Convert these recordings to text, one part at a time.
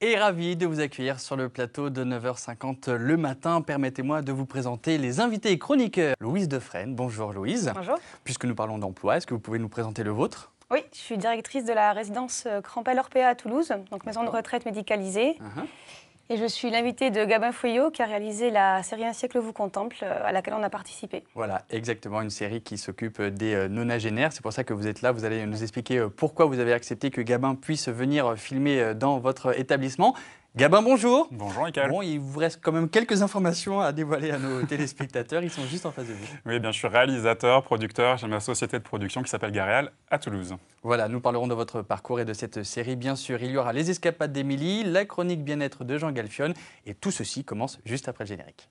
Et ravi de vous accueillir sur le plateau de 9h50 le matin. Permettez-moi de vous présenter les invités et chroniqueurs. Louise Defresne, bonjour Louise. Bonjour. Puisque nous parlons d'emploi, est-ce que vous pouvez nous présenter le vôtre? Oui, je suis directrice de la résidence Crampel-Orpea à Toulouse, donc maison de retraite médicalisée. Et je suis l'invitée de Gabin Fouillot qui a réalisé la série Un siècle vous contemple, à laquelle on a participé. Voilà, exactement, une série qui s'occupe des nonagénaires. C'est pour ça que vous êtes là. Vous allez nous expliquer pourquoi vous avez accepté que Gabin puisse venir filmer dans votre établissement. Gabin, bonjour. Bonjour, Michael. Bon, il vous reste quand même quelques informations à dévoiler à nos téléspectateurs. Ils sont juste en face de vous. Oui, bien, je suis réalisateur, producteur. J'ai ma société de production qui s'appelle Garéal à Toulouse. Voilà, nous parlerons de votre parcours et de cette série. Bien sûr, il y aura les escapades d'Émilie, la chronique bien-être de Jean Galfione. Et tout ceci commence juste après le générique.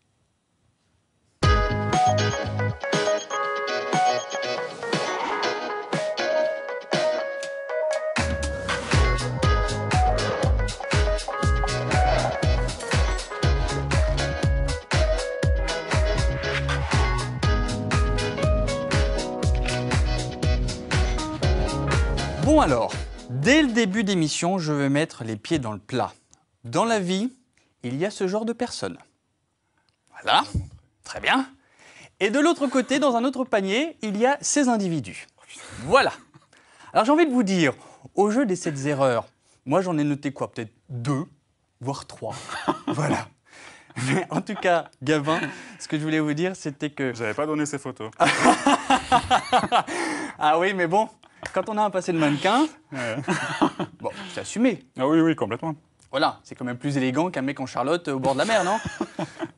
Bon alors, dès le début d'émission, je vais mettre les pieds dans le plat. Dans la vie, il y a ce genre de personnes. Voilà, très bien. Et de l'autre côté, dans un autre panier, il y a ces individus. Voilà. Alors j'ai envie de vous dire, au jeu des 7 erreurs, moi j'en ai noté quoi? Peut-être 2, voire 3. Voilà. Mais en tout cas, Gabin, ce que je voulais vous dire, c'était que... J'avais pas donné ces photos. Ah oui, mais bon... Quand on a un passé de mannequin, bon, c'est assumé. Ah oui, oui, complètement. Voilà, c'est quand même plus élégant qu'un mec en Charlotte au bord de la mer, non?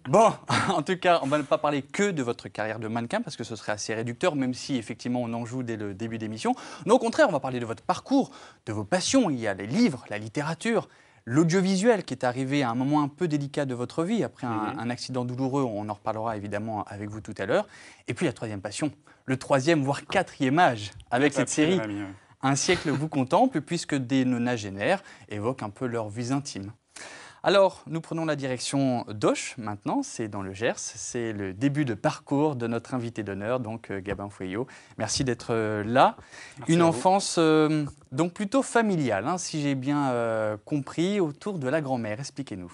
Bon, en tout cas, on ne va pas parler que de votre carrière de mannequin, parce que ce serait assez réducteur, même si effectivement on en joue dès le début d'émission. Mais au contraire, on va parler de votre parcours, de vos passions. Il y a les livres, la littérature, l'audiovisuel qui est arrivé à un moment un peu délicat de votre vie, après un accident douloureux, on en reparlera évidemment avec vous tout à l'heure. Et puis la troisième passion, le troisième voire quatrième âge, avec cette série Un siècle vous contemple, puisque des nonagénaires évoquent un peu leur vie intime. Alors, nous prenons la direction d'Auch maintenant, c'est dans le Gers, c'est le début de parcours de notre invité d'honneur, donc Gabin Fouillot. Merci d'être là. Merci Une enfance donc plutôt familiale, hein, si j'ai bien compris, autour de la grand-mère. Expliquez-nous.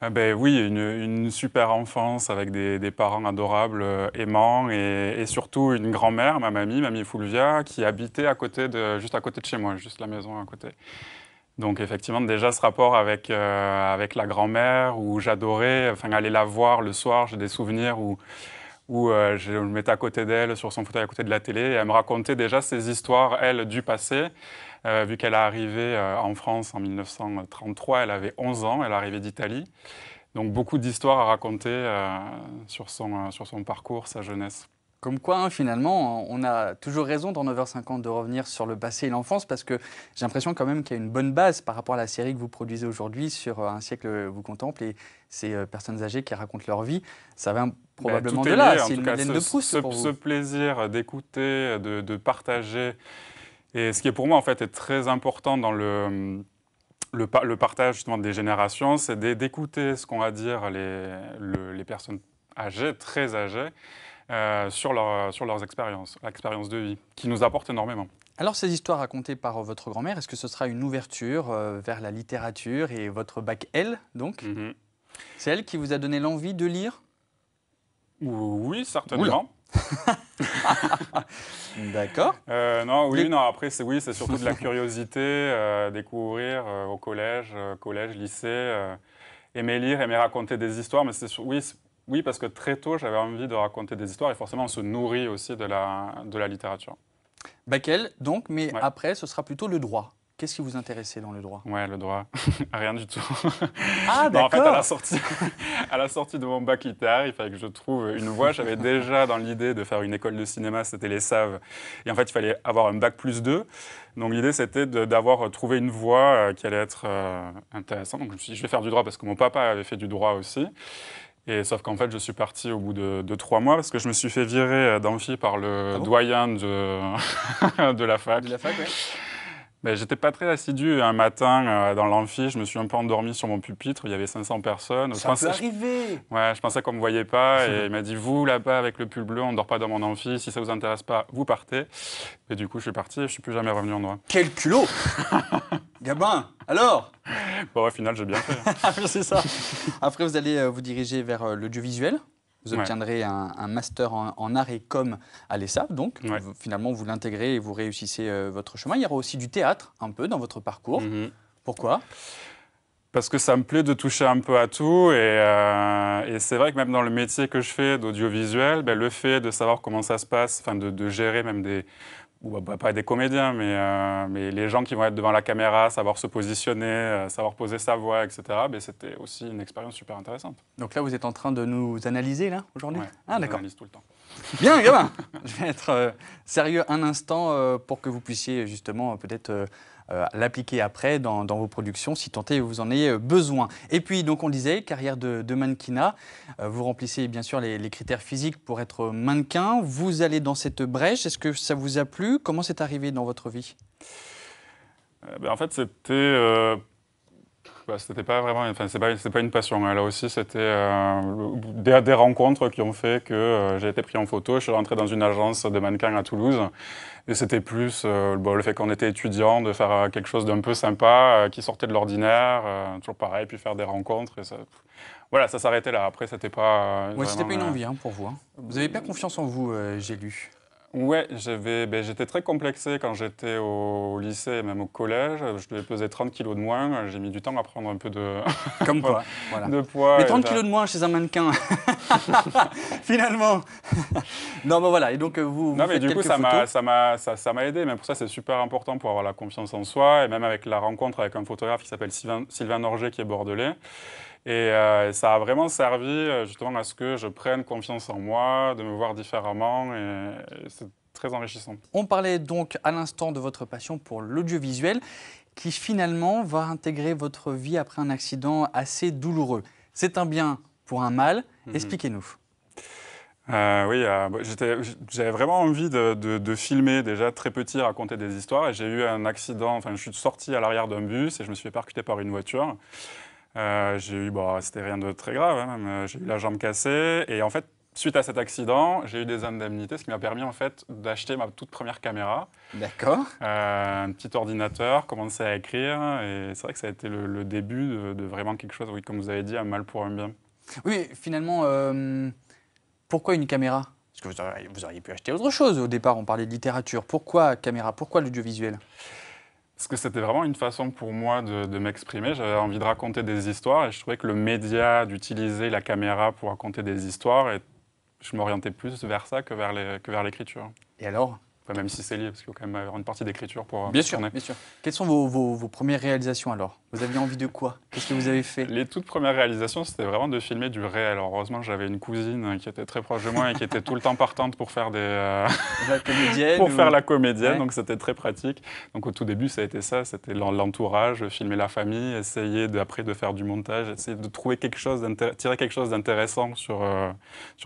Ah ben oui, une super enfance avec des parents adorables, aimants et surtout une grand-mère, ma mamie Fulvia, qui habitait juste à côté de chez moi, juste la maison à côté. Donc effectivement, déjà ce rapport avec la grand-mère où j'adorais aller la voir le soir. J'ai des souvenirs où je me mettais à côté d'elle, sur son fauteuil à côté de la télé, et elle me racontait déjà ses histoires, elle, du passé. Vu qu'elle est arrivée en France en 1933, elle avait 11 ans, elle est arrivée d'Italie. Donc beaucoup d'histoires à raconter sur son parcours, sa jeunesse. Comme quoi, hein, finalement, on a toujours raison dans 9h50 de revenir sur le passé et l'enfance, parce que j'ai l'impression quand même qu'il y a une bonne base par rapport à la série que vous produisez aujourd'hui sur Un siècle vous contemple et ces personnes âgées qui racontent leur vie. Ça vient probablement de là, c'est une Madeleine de Proust pour vous. Ce plaisir d'écouter, de partager. Et ce qui est pour moi en fait est très important dans le partage justement des générations, c'est d'écouter ce qu'ont à dire les personnes âgées, très âgées, sur leurs expériences, l'expérience de vie, qui nous apporte énormément. Alors ces histoires racontées par votre grand-mère, est-ce que ce sera une ouverture vers la littérature et votre bac L donc? C'est elle qui vous a donné l'envie de lire? Oui, certainement. D'accord. Non, après, c'est surtout de la curiosité, découvrir au collège, lycée, aimer lire, aimer raconter des histoires. Mais oui, parce que très tôt, j'avais envie de raconter des histoires et forcément, on se nourrit aussi de la littérature. Bac L, donc, mais après, ce sera plutôt le droit. Qu'est-ce qui vous intéressait dans le droit? Ouais, le droit, rien du tout. Ah, d'accord. En fait, à la sortie de mon bac littéraire, il fallait que je trouve une voie. J'avais déjà dans l'idée de faire une école de cinéma, c'était les Saves. Et en fait, il fallait avoir un bac +2. Donc l'idée, c'était d'avoir trouvé une voie qui allait être intéressante. Donc je me suis dit, je vais faire du droit parce que mon papa avait fait du droit aussi. Et sauf qu'en fait, je suis parti au bout de 3 mois parce que je me suis fait virer d'amphi par le doyen de la fac. De la fac, oui. Ben, j'étais pas très assidu. Un matin, dans l'amphi, je me suis un peu endormi sur mon pupitre. Il y avait 500 personnes. Ça peut arriver. Ouais, je pensais qu'on me voyait pas. Et il m'a dit, vous, là-bas, avec le pull bleu, on ne dort pas dans mon amphi. Si ça vous intéresse pas, vous partez. Et du coup, je suis parti et je suis plus jamais revenu en droit. Quel culot. Gabin, alors? Bon, au final, j'ai bien fait. C'est ça. Après, vous allez vous diriger vers l'audiovisuel. Vous obtiendrez un master en art et com à l'ESSAP, donc finalement vous l'intégrez et vous réussissez votre chemin. Il y aura aussi du théâtre un peu dans votre parcours. Pourquoi? Parce que ça me plaît de toucher un peu à tout et c'est vrai que même dans le métier que je fais d'audiovisuel, ben, le fait de savoir comment ça se passe, de gérer même des... ou pas des comédiens, mais les gens qui vont être devant la caméra, savoir se positionner, savoir poser sa voix, etc., ben, c'était aussi une expérience super intéressante. Donc là, vous êtes en train de nous analyser, là, aujourd'hui? Ah, d'accord. J'analyse tout le temps. Bien, Gabin. Je vais être sérieux un instant pour que vous puissiez justement peut-être l'appliquer après dans vos productions, si tant est vous en ayez besoin. Et puis, donc, on disait, carrière de mannequinat. Vous remplissez bien sûr les critères physiques pour être mannequin. Vous allez dans cette brèche. Est-ce que ça vous a plu? Comment c'est arrivé dans votre vie? En fait, c'était pas vraiment, enfin, c'est pas une passion. Là aussi, c'était des rencontres qui ont fait que j'ai été pris en photo. Je suis rentré dans une agence de mannequins à Toulouse. Et c'était plus le fait qu'on était étudiant, de faire quelque chose d'un peu sympa, qui sortait de l'ordinaire, toujours pareil, puis faire des rencontres. Et ça, voilà, ça s'arrêtait là. Après, c'était pas... c'était pas une envie pour vous. Vous avez pas confiance en vous, j'ai lu. Ouais, j'étais très complexé quand j'étais au lycée et même au collège. Je devais peser 30 kilos de moins. J'ai mis du temps à prendre un peu de, comme quoi, voilà. de poids. Mais 30 kilos de moins chez un mannequin, finalement. Non, mais voilà. Et donc, vous mais faites du coup, ça m'a aidé. Même pour ça, c'est super important pour avoir la confiance en soi. Et même avec la rencontre avec un photographe qui s'appelle Sylvain Norgé, qui est bordelais. Et ça a vraiment servi justement à ce que je prenne confiance en moi, de me voir différemment. Et c'est très enrichissant. On parlait donc à l'instant de votre passion pour l'audiovisuel qui finalement va intégrer votre vie après un accident assez douloureux. C'est un bien pour un mal. Expliquez-nous. Oui, j'avais vraiment envie de filmer déjà très petit, raconter des histoires. Et j'ai eu un accident, enfin je suis sorti à l'arrière d'un bus et je me suis fait percuter par une voiture. C'était rien de très grave, hein, j'ai eu la jambe cassée et en fait, suite à cet accident, j'ai eu des indemnités, ce qui m'a permis en fait d'acheter ma toute première caméra. D'accord. Un petit ordinateur, commencer à écrire et c'est vrai que ça a été le début de vraiment quelque chose, oui, comme vous avez dit, un mal pour un bien. Oui, finalement, pourquoi une caméra? Parce que vous auriez pu acheter autre chose. Au départ, on parlait de littérature. Pourquoi caméra? Pourquoi l'audiovisuel? Parce que c'était vraiment une façon pour moi de m'exprimer. J'avais envie de raconter des histoires et je trouvais que le média, d'utiliser la caméra pour raconter des histoires, et je m'orientais plus vers ça que vers l'écriture. Et alors? Enfin, même si c'est lié, parce qu'il faut quand même avoir une partie d'écriture pour bien sûr, tourner. Bien sûr. Quelles sont vos premières réalisations alors? Vous aviez envie de quoi? Qu'est-ce que vous avez fait? Les toutes premières réalisations, c'était vraiment de filmer du réel. Alors, heureusement, j'avais une cousine qui était très proche de moi et qui était tout le temps partante pour faire la comédienne faire la comédienne, donc c'était très pratique. Donc au tout début, ça a été ça, c'était l'entourage, filmer la famille, essayer après de faire du montage, essayer de trouver tirer quelque chose d'intéressant sur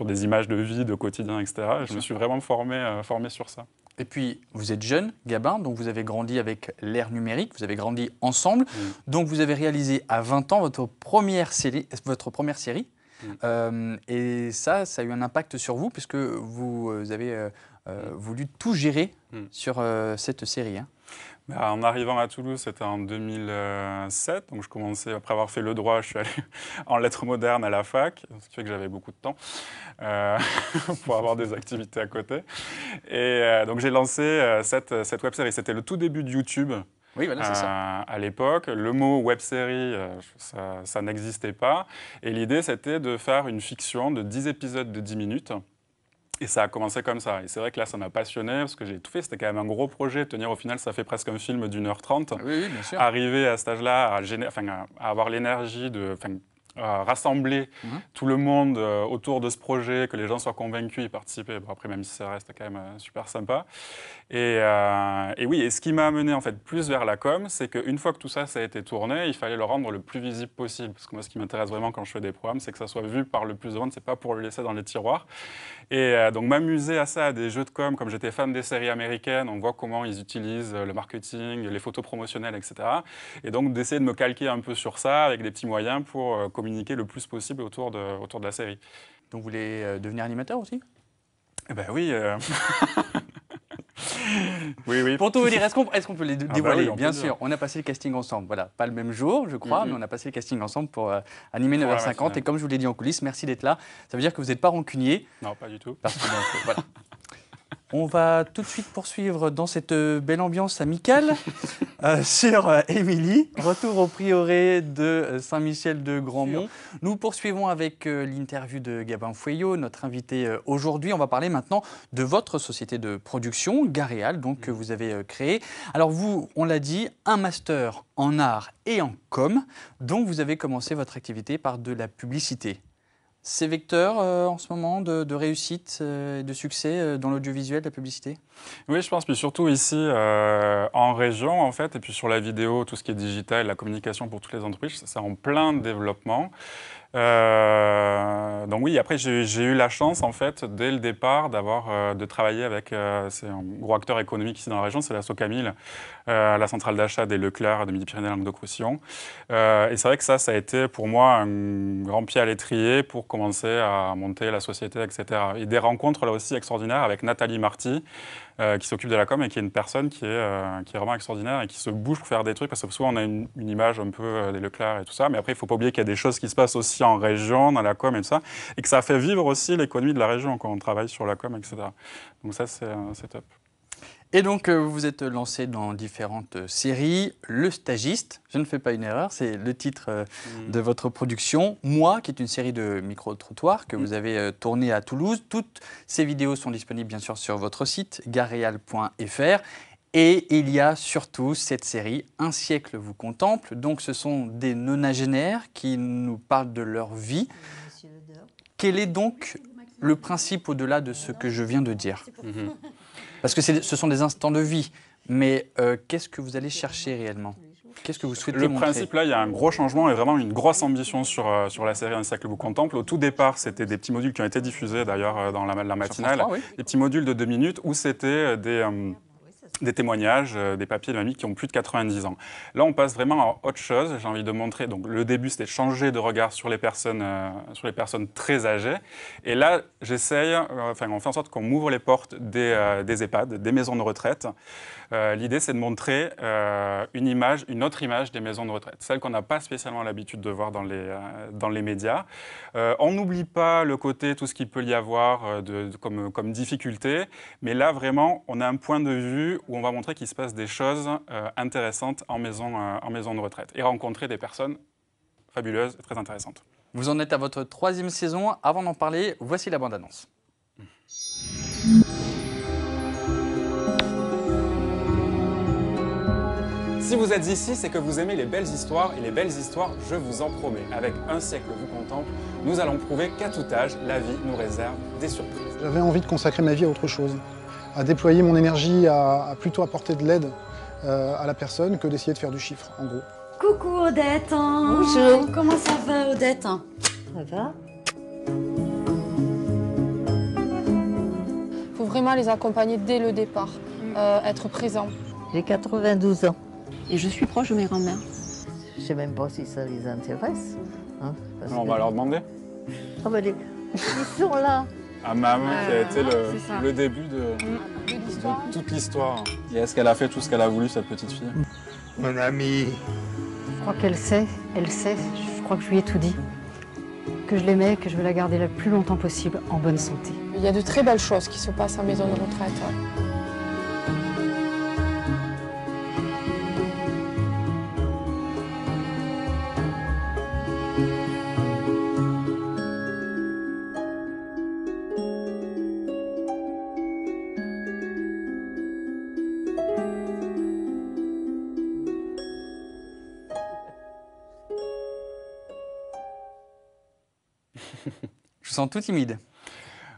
des images de vie, de quotidien, etc. Et je me suis vraiment formé sur ça. Et puis, vous êtes jeune, Gabin, donc vous avez grandi avec l'ère numérique, vous avez grandi ensemble. Donc, vous avez réalisé à 20 ans votre première série. Et ça a eu un impact sur vous, puisque vous avez voulu tout gérer sur cette série. En arrivant à Toulouse, c'était en 2007. Donc, je commençais, après avoir fait le droit, je suis allé en lettres modernes à la fac, ce qui fait que j'avais beaucoup de temps pour avoir des activités à côté. Et donc, j'ai lancé cette web-série. C'était le tout début de YouTube. Oui, voilà, c'est ça. À l'époque, le mot web-série, ça n'existait pas. Et l'idée, c'était de faire une fiction de 10 épisodes de 10 minutes. Et ça a commencé comme ça. Et c'est vrai que là, ça m'a passionné parce que j'ai tout fait. C'était quand même un gros projet. Tenir, au final, ça fait presque un film d'1h30. Oui, bien sûr. Arriver à cet âge-là, à avoir l'énergie rassembler tout le monde autour de ce projet, que les gens soient convaincus, y participer. Bon, après, même si ça reste quand même super sympa. Et oui, et ce qui m'a amené en fait plus vers la com, c'est qu'une fois que tout ça, ça a été tourné, il fallait le rendre le plus visible possible. Parce que moi, ce qui m'intéresse vraiment quand je fais des programmes, c'est que ça soit vu par le plus de monde, c'est pas pour le laisser dans les tiroirs. Et donc m'amuser à ça, à des jeux de com, comme j'étais fan des séries américaines, on voit comment ils utilisent le marketing, les photos promotionnelles, etc. Et donc d'essayer de me calquer un peu sur ça avec des petits moyens pour communiquer le plus possible autour de la série. Donc vous voulez devenir animateur aussi? Eh ben oui. Oui. Pour tout vous dire, est-ce qu'on peut les dévoiler? Oui, Bien sûr, on a passé le casting ensemble. Voilà, pas le même jour, je crois, mais on a passé le casting ensemble pour animer 9h50. Et comme je vous l'ai dit en coulisses, merci d'être là. Ça veut dire que vous n'êtes pas rancunier. Non, pas du tout. Parce que, donc, voilà. On va tout de suite poursuivre dans cette belle ambiance amicale sur Émilie. Retour au prieuré de Saint-Michel de Grandmont. Nous poursuivons avec l'interview de Gabin Foueillot, notre invité aujourd'hui. On va parler maintenant de votre société de production, Garéal, donc, que vous avez créée. Alors vous, on l'a dit, un master en art et en com. Donc vous avez commencé votre activité par de la publicité. C'est vecteur en ce moment de réussite et de succès dans l'audiovisuel, la publicité? Oui, je pense, puis surtout ici en région en fait, et puis sur la vidéo, tout ce qui est digital, la communication pour toutes les entreprises, c'est en plein développement. Donc oui, après j'ai eu la chance en fait dès le départ de travailler avec c'est un gros acteur économique ici dans la région, c'est la Socamil, la centrale d'achat des Leclerc de Midi-Pyrénées Languedoc-Roussillon. Et c'est vrai que ça a été pour moi un grand pied à l'étrier pour commencer à monter la société, etc. Et des rencontres là aussi extraordinaires avec Nathalie Marty, qui s'occupe de la com et qui est une personne qui est vraiment extraordinaire et qui se bouge pour faire des trucs, parce que souvent on a une image un peu des Leclerc et tout ça, mais après il ne faut pas oublier qu'il y a des choses qui se passent aussi en région, dans la com et tout ça, et que ça fait vivre aussi l'économie de la région quand on travaille sur la com, etc. Donc ça c'est top. Et donc, vous vous êtes lancé dans différentes séries. Le Stagiste, je ne fais pas une erreur, c'est le titre de votre production. Moi, qui est une série de micro-trottoirs que vous avez tourné à Toulouse. Toutes ces vidéos sont disponibles, bien sûr, sur votre site, gareal.fr. Et il y a surtout cette série, Un siècle vous contemple. Donc, ce sont des nonagénaires qui nous parlent de leur vie. Quel est donc le principe au-delà de ce que je viens de dire? Parce que ce sont des instants de vie, mais qu'est-ce que vous allez chercher réellement? Qu'est-ce que vous souhaitez montrer? Le principe, là, il y a un gros changement et vraiment une grosse ambition sur la série Un siècle vous contemple. Au tout départ, c'était des petits modules qui ont été diffusés d'ailleurs dans la matinale, 3, oui. Des petits modules de 2 minutes où c'était des témoignages, des papiers de mamie qui ont plus de 90 ans. Là, on passe vraiment à autre chose. J'ai envie de montrer. Donc, le début, c'était changer de regard sur les personnes très âgées. Et là, j'essaye, on fait en sorte qu'on m'ouvre les portes des EHPAD, des maisons de retraite. L'idée, c'est de montrer une autre image des maisons de retraite, celle qu'on n'a pas spécialement l'habitude de voir dans les médias. On n'oublie pas le côté, tout ce qu'il peut y avoir comme difficulté, mais là, vraiment, on a un point de vue où on va montrer qu'il se passe des choses intéressantes en maison de retraite et rencontrer des personnes fabuleuses et très intéressantes. Vous en êtes à votre 3e saison. Avant d'en parler, voici la bande-annonce. Si vous êtes ici, c'est que vous aimez les belles histoires, et les belles histoires, je vous en promets. Avec Un siècle vous contemple, nous allons prouver qu'à tout âge, la vie nous réserve des surprises. J'avais envie de consacrer ma vie à autre chose, à déployer mon énergie, à plutôt apporter de l'aide à la personne que d'essayer de faire du chiffre, en gros. Coucou Odette. Bonjour. Comment ça va Odette? Ça va? Il faut vraiment les accompagner dès le départ, être présent. J'ai 92 ans. Et je suis proche de mes grands-mères. Je ne sais même pas si ça les intéresse. Hein, On va leur demander. Ah ben ils sont là. À maman qui a été le début de toute l'histoire. Et est-ce qu'elle a fait tout ce qu'elle a voulu, cette petite fille? Mon ami. Je crois qu'elle sait, je crois que je lui ai tout dit. Que je l'aimais, que je veux la garder le plus longtemps possible en bonne santé. Il y a de très belles choses qui se passent en maison de retraite. Je vous sens tout timide.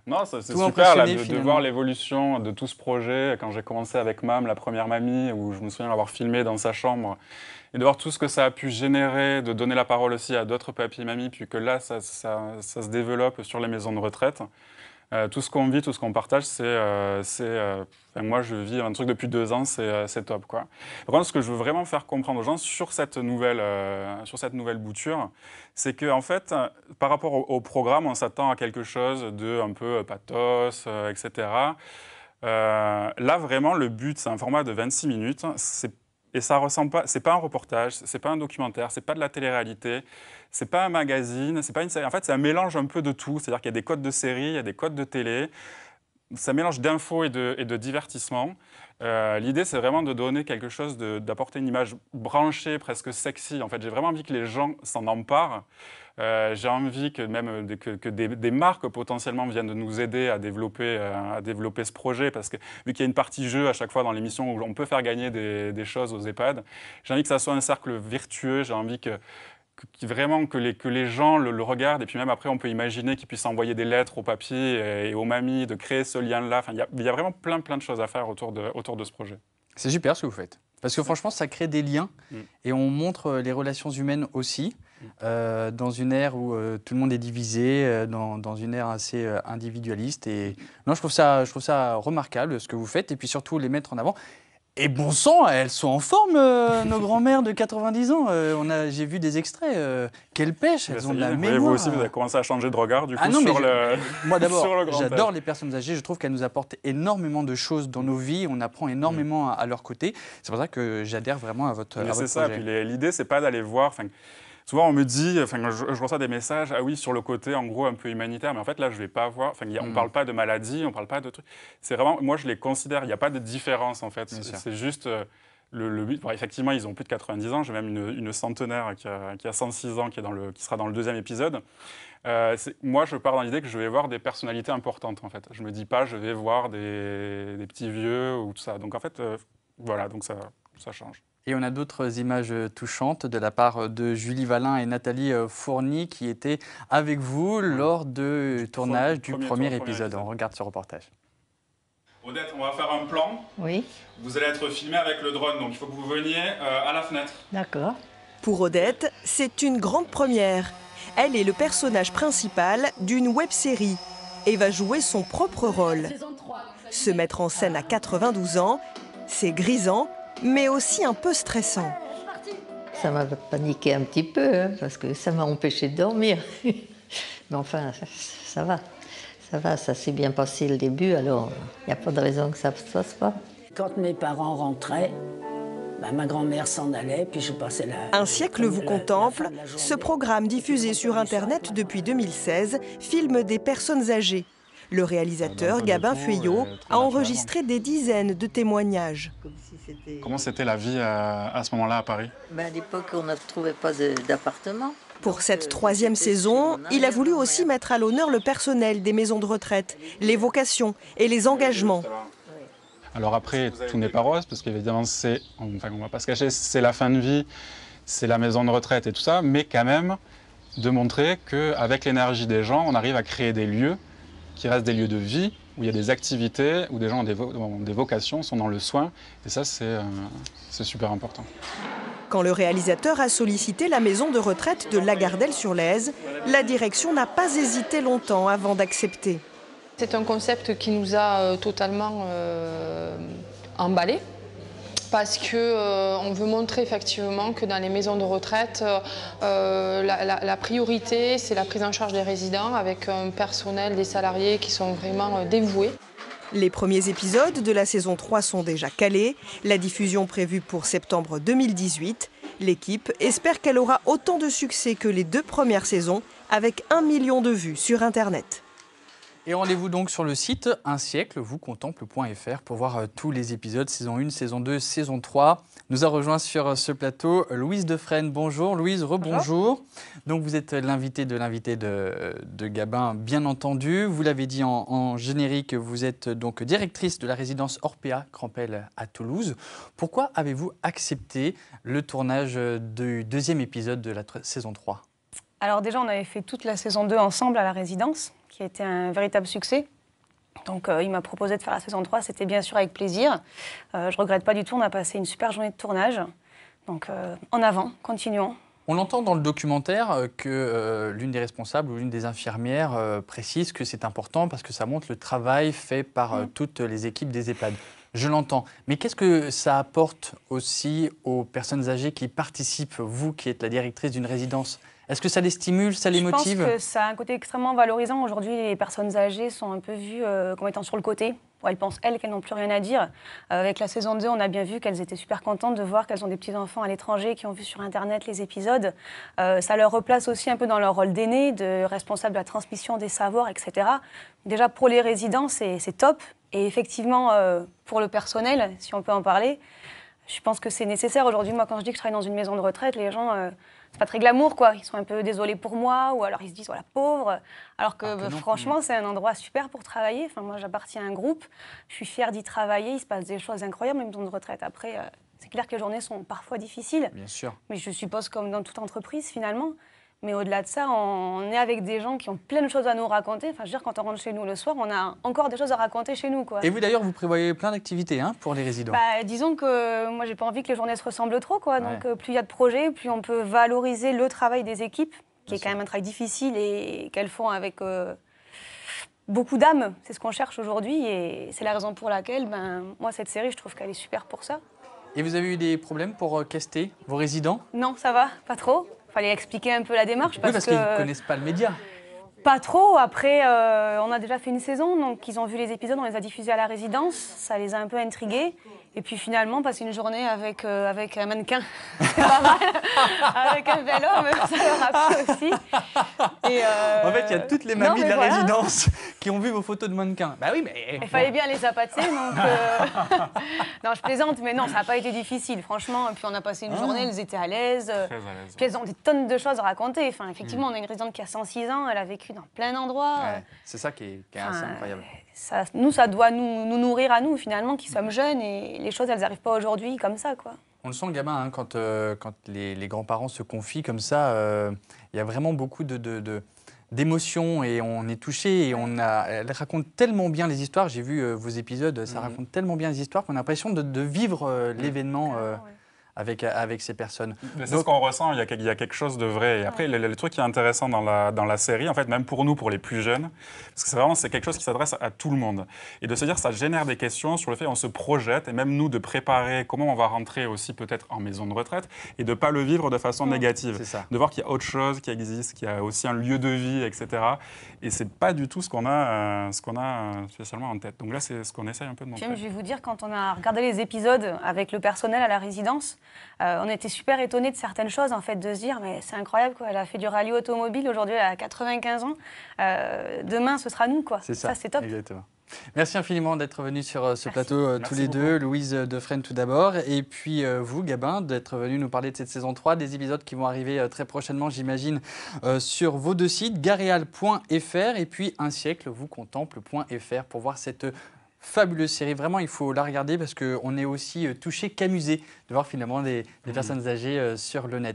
Non, c'est Tout super là, impressionné, de voir l'évolution de tout ce projet. Quand j'ai commencé avec Mam, la première mamie, où je me souviens l'avoir filmé dans sa chambre, et de voir tout ce que ça a pu générer, de donner la parole aussi à d'autres papis et mamies, puis que là, ça se développe sur les maisons de retraite. Tout ce qu'on vit, tout ce qu'on partage, moi, je vis un truc depuis 2 ans, c'est top, quoi. Par contre, ce que je veux vraiment faire comprendre aux gens sur cette nouvelle bouture, c'est que, en fait, par rapport au programme, on s'attend à quelque chose de un peu pathos, etc. Là, vraiment, le but, c'est un format de 26 minutes. Et ça ressemble pas, c'est pas un reportage, c'est pas un documentaire, c'est pas de la télé-réalité, c'est pas un magazine, c'est pas une série. En fait, c'est un mélange un peu de tout. C'est-à-dire qu'il y a des codes de série, il y a des codes de télé. Ça mélange d'infos et de divertissement. L'idée, c'est vraiment de donner quelque chose, d'apporter une image branchée, presque sexy. En fait, j'ai vraiment envie que les gens s'en emparent. J'ai envie que même que des marques potentiellement viennent de nous aider à développer ce projet, parce que vu qu'il y a une partie jeu à chaque fois dans l'émission où on peut faire gagner des choses aux EHPAD, j'ai envie que ça soit un cercle vertueux. J'ai envie vraiment que les gens le regardent, et puis même après on peut imaginer qu'ils puissent envoyer des lettres aux papis et aux mamies, de créer ce lien-là. Enfin, il y a vraiment plein de choses à faire autour de ce projet. C'est super ce que vous faites. Parce que franchement, ça crée des liens et on montre les relations humaines aussi, dans une ère où tout le monde est divisé, dans une ère assez individualiste. Et non, je trouve ça remarquable ce que vous faites, et puis surtout les mettre en avant. Et bon sang, elles sont en forme, nos grands-mères de 90 ans. J'ai vu des extraits. Quelle pêche, elles ont de la mémoire. Vous aussi, vous avez commencé à changer de regard du coup Moi d'abord, sur le grand-père. j'adore les personnes âgées. Je trouve qu'elles nous apportent énormément de choses dans nos vies. On apprend énormément à leur côté. C'est pour ça que j'adhère vraiment à votre projet. C'est ça. Puis l'idée, c'est pas d'aller voir. Souvent, on me dit, je reçois des messages, ah oui, sur le côté, en gros, un peu humanitaire, mais en fait, là, je ne vais pas voir. On ne parle pas de maladie, on ne parle pas de trucs. C'est vraiment, moi, je les considère, il n'y a pas de différence, en fait. C'est juste le but. Bon, effectivement, ils ont plus de 90 ans. J'ai même une centenaire qui a 106 ans, qui sera dans le 2e épisode. Moi, je pars dans l'idée que je vais voir des personnalités importantes, en fait. Je ne me dis pas, je vais voir des petits vieux ou tout ça. Donc, en fait, voilà, donc ça change. Et on a d'autres images touchantes de la part de Julie Valin et Nathalie Fourny qui étaient avec vous lors du tournage du premier épisode. On regarde ce reportage. Odette, on va faire un plan. Oui. Vous allez être filmé avec le drone, donc il faut que vous veniez à la fenêtre. D'accord. Pour Odette, c'est une grande première. Elle est le personnage principal d'une web-série et va jouer son propre rôle. Se mettre en scène à 92 ans, c'est grisant, mais aussi un peu stressant. Ça m'a paniqué un petit peu, hein, parce que ça m'a empêché de dormir. Mais enfin, ça va. Ça va, ça s'est bien passé le début, alors il n'y a pas de raison que ça ne se fasse pas. Quand mes parents rentraient, ma grand-mère s'en allait, puis je passais la... Un siècle vous contemple, ce programme diffusé sur Internet depuis 2016 filme des personnes âgées. Le réalisateur, Gabin Feuillot, a enregistré des dizaines de témoignages. Comment c'était la vie à ce moment-là à Paris? À l'époque, on ne trouvait pas d'appartement. Pour cette 3e saison, il a voulu aussi mettre à l'honneur le personnel des maisons de retraite, les vocations et les engagements. Alors après, tout n'est pas rose, parce qu'évidemment, on ne va pas se cacher, c'est la fin de vie, c'est la maison de retraite et tout ça, mais quand même de montrer qu'avec l'énergie des gens, on arrive à créer des lieux qui restent des lieux de vie, où il y a des activités, où des gens ont des vocations, sont dans le soin, et ça, c'est super important. Quand le réalisateur a sollicité la maison de retraite de Lagardelle-sur-Lèze, la direction n'a pas hésité longtemps avant d'accepter. C'est un concept qui nous a totalement emballés. Parce qu'on veut montrer effectivement que dans les maisons de retraite, la priorité, c'est la prise en charge des résidents avec un personnel, des salariés qui sont vraiment dévoués. Les premiers épisodes de la saison 3 sont déjà calés. La diffusion prévue pour septembre 2018. L'équipe espère qu'elle aura autant de succès que les 2 premières saisons, avec 1 million de vues sur Internet. Et rendez-vous donc sur le site unsièclevouxcontemple.fr pour voir tous les épisodes, saison 1, saison 2, saison 3. Nous a rejoint sur ce plateau Louise Defresne. Bonjour Louise, rebonjour. Donc vous êtes l'invitée de Gabin, bien entendu. Vous l'avez dit en générique, vous êtes donc directrice de la résidence Orpea Crampel à Toulouse. Pourquoi avez-vous accepté le tournage du 2e épisode de la saison 3 ? Alors déjà, on avait fait toute la saison 2 ensemble à la résidence, qui a été un véritable succès. Donc il m'a proposé de faire la saison 3, c'était bien sûr avec plaisir. Je ne regrette pas du tout, on a passé une super journée de tournage. Donc en avant, continuons. On entend dans le documentaire que l'une des responsables ou l'une des infirmières précise que c'est important parce que ça montre le travail fait par toutes les équipes des EHPAD. Je l'entends. Mais qu'est-ce que ça apporte aussi aux personnes âgées qui participent, vous qui êtes la directrice d'une résidence? Est-ce que ça les stimule, ça les motive? Je pense que ça a un côté extrêmement valorisant. Aujourd'hui, les personnes âgées sont un peu vues comme étant sur le côté. Elles pensent, qu'elles n'ont plus rien à dire. Avec la saison 2, on a bien vu qu'elles étaient super contentes de voir qu'elles ont des petits-enfants à l'étranger qui ont vu sur Internet les épisodes. Ça leur replace aussi un peu dans leur rôle d'aîné, de responsable de la transmission des savoirs, etc. Déjà, pour les résidents, c'est top. Et effectivement, pour le personnel, si on peut en parler, je pense que c'est nécessaire. Aujourd'hui, moi, quand je dis que je travaille dans une maison de retraite, les gens... c'est pas très glamour, quoi. Ils sont un peu désolés pour moi, ou alors ils se disent, voilà, pauvre. Alors que franchement, c'est un endroit super pour travailler. Enfin, moi, j'appartiens à un groupe, je suis fière d'y travailler, il se passe des choses incroyables, même dans une retraite. Après, c'est clair que les journées sont parfois difficiles. Bien sûr. Mais je suppose comme dans toute entreprise, finalement. Mais au-delà de ça, on est avec des gens qui ont plein de choses à nous raconter. Enfin, je veux dire, quand on rentre chez nous le soir, on a encore des choses à raconter chez nous, quoi. Et vous, d'ailleurs, vous prévoyez plein d'activités pour les résidents? Disons que moi, j'ai pas envie que les journées se ressemblent trop, quoi. Donc, plus il y a de projets, plus on peut valoriser le travail des équipes, qui est quand même un travail difficile et qu'elles font avec beaucoup d'âme. C'est ce qu'on cherche aujourd'hui et c'est la raison pour laquelle, moi, cette série, je trouve qu'elle est super pour ça. Et vous avez eu des problèmes pour caster vos résidents? Non, ça va, pas trop. Fallait expliquer un peu la démarche. Oui, parce qu'ils ne connaissent pas le média. Pas trop. Après, on a déjà fait une saison, donc ils ont vu les épisodes, on les a diffusés à la résidence. Ça les a un peu intrigués. Et puis finalement, passer une journée avec un mannequin, c'est pas mal. Avec un bel homme, ça leur a plu aussi. Et en fait, il y a toutes les mamies de la résidence qui ont vu vos photos de mannequins. Bah oui, mais... Il fallait bien les appâter, donc... Non, je plaisante, mais non, ça n'a pas été difficile, franchement. Puis on a passé une journée, elles étaient à l'aise. Très à l'aise. Puis elles ont des tonnes de choses à raconter. Enfin, effectivement, on a une résidente qui a 106 ans, elle a vécu dans plein d'endroits. Ouais, c'est ça qui est assez incroyable. Ça doit nous nourrir à nous, finalement, qui sommes jeunes. Et les choses, elles n'arrivent pas aujourd'hui comme ça, quoi. On le sent, gamin, quand les grands-parents se confient comme ça, il y a vraiment beaucoup d'émotions et on est touché. Et elle raconte tellement bien les histoires. J'ai vu vos épisodes, ça raconte tellement bien les histoires qu'on a l'impression de vivre l'événement avec ces personnes. C'est ce qu'on ressent, il y a quelque chose de vrai. Et après, le truc qui est intéressant dans la série, en fait, même pour nous, pour les plus jeunes, parce que c'est quelque chose qui s'adresse à tout le monde. Et de se dire, ça génère des questions sur le fait on se projette, et même nous, de préparer comment on va rentrer aussi peut-être en maison de retraite, et de ne pas le vivre de façon négative. De voir qu'il y a autre chose qui existe, qu'il y a aussi un lieu de vie, etc. Et ce n'est pas du tout ce qu'on a spécialement en tête. Donc là, c'est ce qu'on essaye un peu de montrer. Je vais vous dire, quand on a regardé les épisodes avec le personnel à la résidence, on était super étonnés de certaines choses, en fait, de se dire, mais c'est incroyable, quoi. Elle a fait du rallye automobile, aujourd'hui elle a 95 ans, demain ce sera nous, quoi. Ça, c'est top. Exactement. Merci infiniment d'être venus sur ce plateau tous les deux. Louise Defresne tout d'abord, et puis vous, Gabin, d'être venu nous parler de cette saison 3, des épisodes qui vont arriver très prochainement, j'imagine, sur vos deux sites, gareal.fr et puis Un siècle vous contemple.fr pour voir cette fabuleuse série. Vraiment, il faut la regarder parce qu'on est aussi touché qu'amusé de voir finalement des personnes âgées sur le net.